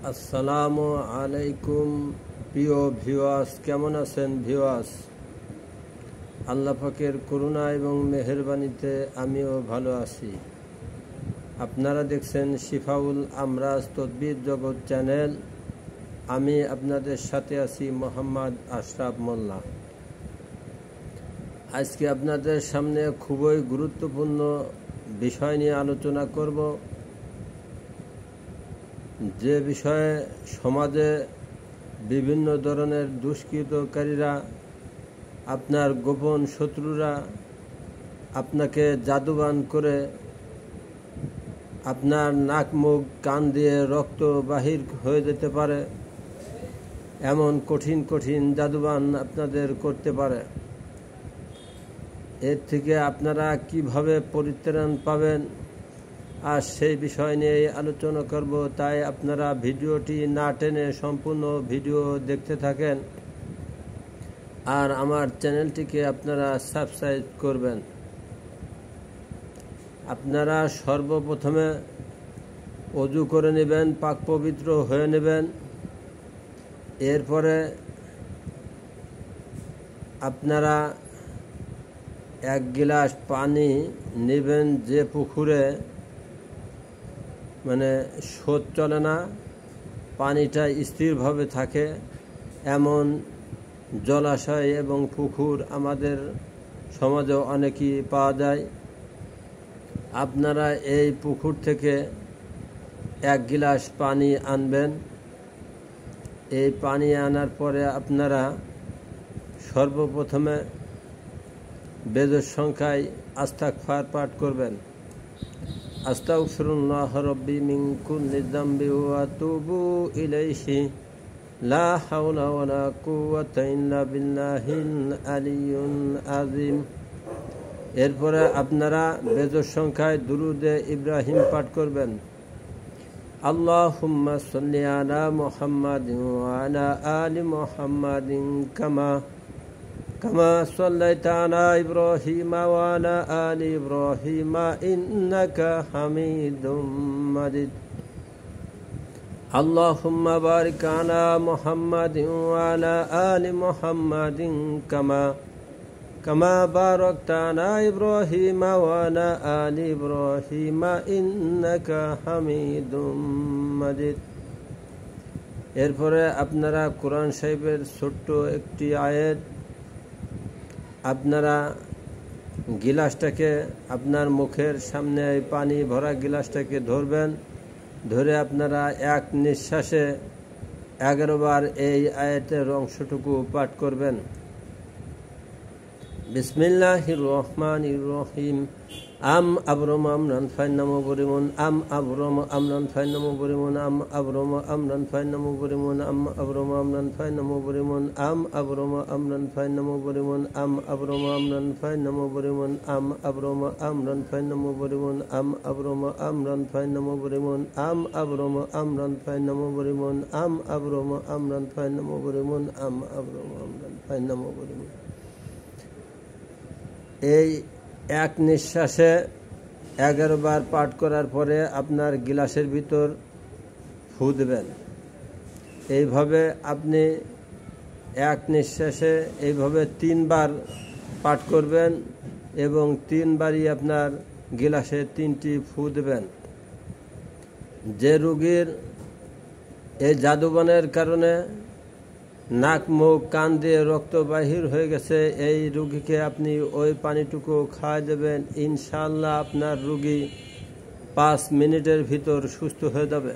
আসসালামু আলাইকুম প্রিয় ভিউয়ার্স, কেমন আছেন ভিউয়ার্স? আল্লাহ পাকের করুণা এবং মেহেরবানিতে আমিও ভালো আছি। আপনারা দেখছেন শিফাউল আমরাজ তদবির জগৎ চ্যানেল। আমি আপনাদের সাথে আছি মোহাম্মদ আশরাফ মোল্লা। আজকে আপনাদের সামনে খুবই গুরুত্বপূর্ণ বিষয় নিয়ে আলোচনা করব, যে বিষয়ে সমাজে বিভিন্ন ধরনের দুষ্কৃতকারীরা, আপনার গোপন শত্রুরা আপনাকে জাদুবান করে আপনার নাক মুখ কান দিয়ে রক্ত বাহির হয়ে যেতে পারে, এমন কঠিন কঠিন জাদুবান আপনাদের করতে পারে। এর থেকে আপনারা কিভাবে পরিত্রাণ পাবেন আর সেই বিষয় নিয়ে আলোচনা করব। তাই আপনারা ভিডিওটি না টেনে সম্পূর্ণ ভিডিও দেখতে থাকেন আর আমার চ্যানেলটিকে আপনারা সাবস্ক্রাইব করবেন। আপনারা সর্বপ্রথমে ওযু করে নেবেন, পাক পবিত্র হয়ে নেবেন। এরপরে আপনারা 1 গ্লাস পানি নেবেন, যে পুকুরে স্রোত চলে না, পানিটা স্থিরভাবে থাকে এমন জলাশয় এবং পুকুর আমাদের সমাজে অনেকই পাওয়া যায়। আপনারা এই পুকুর থেকে 1 গ্লাস পানি আনবেন। এই পানি আনার পরে আপনারা সর্বপ্রথমে বেজোর সংখ্যায় আস্তাগফার পাঠ করবেন। আস্তাগফিরুল্লাহ রাব্বি মিন কুল্লি যামবি ওয়া আতুবু ইলাইহি লা হাওলা ওয়ালা কুওয়াতা ইল্লা বিল্লাহিল আলিয়্যিল আযীম। এরপরে আপনারা বেজোর সংখ্যায় দুরুদে ইব্রাহিম পাঠ করবেন। আল্লাহুম্মা সাল্লি আলা মুহাম্মাদিন ওয়া আলা আলি মুহাম্মাদিন কামা সাল্লাইতা আলা ইব্রাহিমা ওয়া আলা আলি ইব্রাহিমা ইন্নাকা হামিদুম মাজিদ। আল্লাহুম্মা বারিক আলা মুহাম্মাদিন ওয়া আলা আলি মুহাম্মাদিন কামা বারাকতা আলা ইব্রাহিমা ওয়া আলা আলি ইব্রাহিমা ইন্নাকা হামিদুম মাজিদ। এরপরে আপনারা কোরআন শরীফের ছোট্ট একটি আয়াত, আপনারা গিলাসটাকে আপনার মুখের সামনে পানি ভরা গিলাসটাকে ধরবেন। ধরে আপনারা এক নিঃশ্বাসে 11 বার এই আয়াতের অংশটুকু পাঠ করবেন। বিসমিল্লাহির রহমানির রহিম। আম আবরম আমরান ফাইন্নামু বরিমুন আম আবরম আমরান ফাইন্নামু বরিমুন আম আবরম আমরান ফাইন্নামু বরিমুন আম আবরম আমরান ফাইন্নামু বরিমুন আম আবরম আমরান ফাইন্নামু বরিমুন আম আবরম আমরান ফাইন্নামু বরিমুন আম আবরম আমরান ফাইন্নামু বরিমুন আম আবরম আমরান ফাইন্নামু বরিমুন আম আবরম আমরান ফাইন্নামু বরিমুন আম আবরম আমরান ফাইন্নামু বরিমুন আম আবরম আমরান ফাইন্নামু বরিমুন। এই এক নিঃশ্বাসে 11 বার পাঠ করার পরে আপনার গিলাসের ভিতর ফু দেবেন। এইভাবে আপনি এক নিঃশ্বাসে এইভাবে 3 বার পাঠ করবেন এবং 3 বারই আপনার গিলাসে 3টি ফু দেবেন। যে রোগীর এই জাদুবানের কারণে নাক মুখ কান দিয়ে রক্ত বাহির হয়ে গেছে, এই রোগীকে আপনি ওই পানিটুকু খাওয়া দেবেন। ইনশাআল্লাহ আপনার রোগী 5 মিনিটের ভিতর সুস্থ হয়ে যাবে।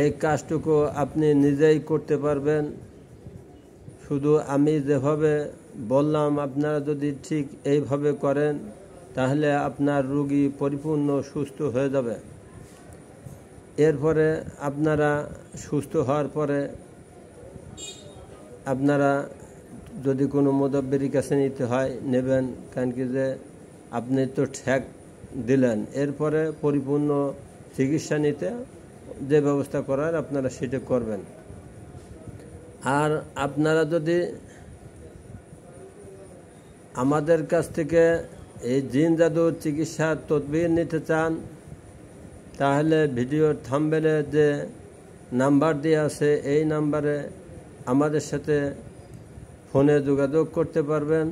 এই কাজটুকু আপনি নিজেই করতে পারবেন। শুধু আমি যেভাবে বললাম আপনারা যদি ঠিক এইভাবে করেন তাহলে আপনার রোগী পরিপূর্ণ সুস্থ হয়ে যাবে। এরপরে আপনারা সুস্থ হওয়ার পরে আপনারা যদি কোনো মুদাব্বিরের কাছে নিতে হয় নেবেন, কারণ কি যে আপনি তো ঠেক দিলেন। এরপরে পরিপূর্ণ চিকিৎসা নিতে যে ব্যবস্থা করার আপনারা সেটা করবেন। আর আপনারা যদি আমাদের কাছ থেকে এই জিন জাদুর চিকিৎসার তদবির নিতে চান তাহলে ভিডিওর থাম্বনেলে যে নাম্বার দেওয়া আছে, এই নাম্বারে আমাদের সাথে ফোনে যোগাযোগ করতে পারবেন।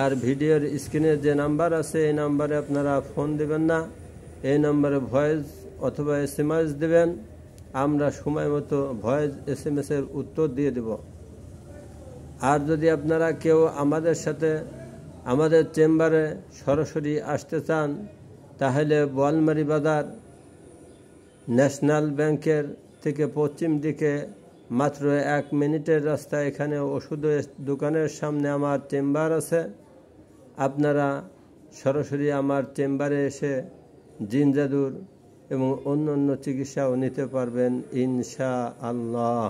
আর ভিডিওর স্ক্রিনে যে নাম্বার আছে এই নাম্বারে আপনারা ফোন দেবেন না, এই নাম্বারে ভয়েস অথবা SMS দেবেন, আমরা সময় মতো ভয়েস SMS-এর উত্তর দিয়ে দেব। আর যদি আপনারা কেউ আমাদের সাথে আমাদের চেম্বারে সরাসরি আসতে চান, তাহলে বোয়ালমারী বাজার ন্যাশনাল ব্যাংকের থেকে পশ্চিম দিকে মাত্র 1 মিনিটের রাস্তা, এখানে ওষুধের দোকানের সামনে আমার চেম্বার আছে। আপনারা সরাসরি আমার চেম্বারে এসে জিন জাদুর এবং অন্য চিকিৎসাও নিতে পারবেন ইনশাআল্লাহ।